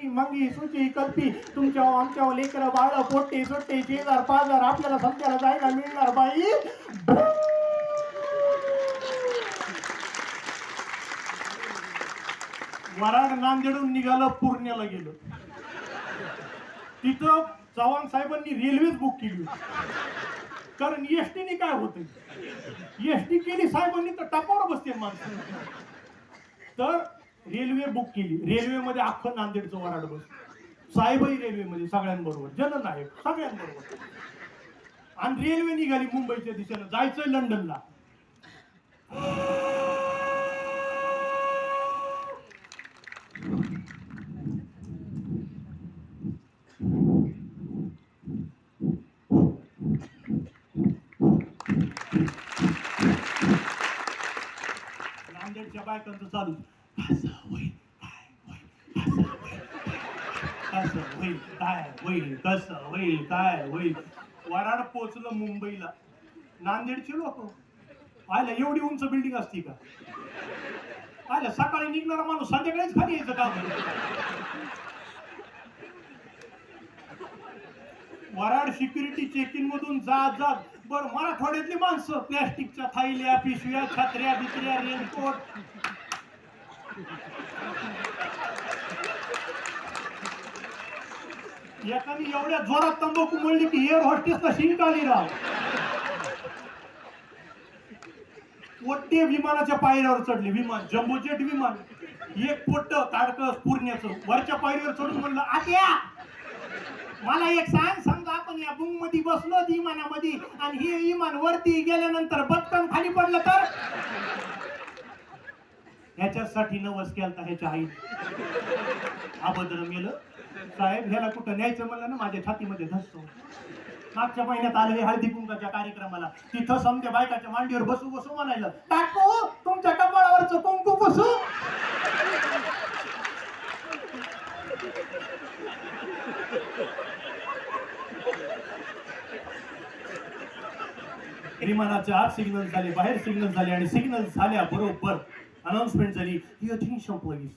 ही मंगी सुची कल्पी तुमच्या आमच्या लेकर बाळ पोट्टे सोट्टे शेजार पाजार आपल्याला समजायला जायला मिळणार बाई. वराड नांदेडून निघालं पुण्याला गेलो. तिथं चव्हाण साहेबांनी रेल्वेच बुक केली होती. कारण एसटीने काय होत एसटी केली साहेबांनी तर टपावर बसते माणसं. तर रेल्वे बुक केली. रेल्वेमध्ये अख्खं नांदेडचं वराड बस. साहेबही रेल्वेमध्ये सगळ्यांबरोबर जननायक सगळ्यांबरोबर. आणि रेल्वे निघाली मुंबईच्या दिशेनं जायचंय लंडनला. नांदेडच्या बायकांचं चालू कसं होईल काय होईल कसं होईल काय होईल. वराड पोचलं मुंबईला. नांदेडचे लोक आयला एवढी उंच बिल्डिंग असती का. आयला सकाळी निघणारा माणूस संध्याकाळीच खाली यायचं का. वराड सिक्युरिटी चेकिंग मधून जात जात बर मराठवाड्यातली माणसं प्लॅस्टिकच्या थाईल्या पिशव्या छत्र्या बित्र्या रेनकोट. एकाने एवढ्या जोरात तंबाखू म्हणली की एअर हॉस्टेसला शिंक आली राव. पोट्टे विमानाच्या पायऱ्यावर चढले. विमान जम्बोजेट विमान. एक पोट्ट ताडकस पुरण्याचं वरच्या पायरीवर चढून म्हणलं आत्या मला एक सांग. समजा आपण या बुंग मध्ये बसलो विमानामध्ये आणि हे विमान वरती गेल्यानंतर बटकन खाली पडलं तर. ह्याच्यासाठी नवस केलता ह्याच्या आई. अभद्र मेलं. साहेब ह्याला कुठं न्यायचं म्हणलं ना माझ्या छातीमध्ये धसतो. मागच्या महिन्यात आले हळदी कुंकाच्या कार्यक्रमाला. तिथं समजा बायकाच्या मांडीवर बसू बसू म्हणायला टाकू तुमच्या कपाळावरचं कुंकू बसू. विमानाच्या आत सिग्नल झाले बाहेर सिग्नल झाले आणि सिग्नल झाल्या बरोबर अनाउन्समेंट झाली. ही अटेन्शन प्लीज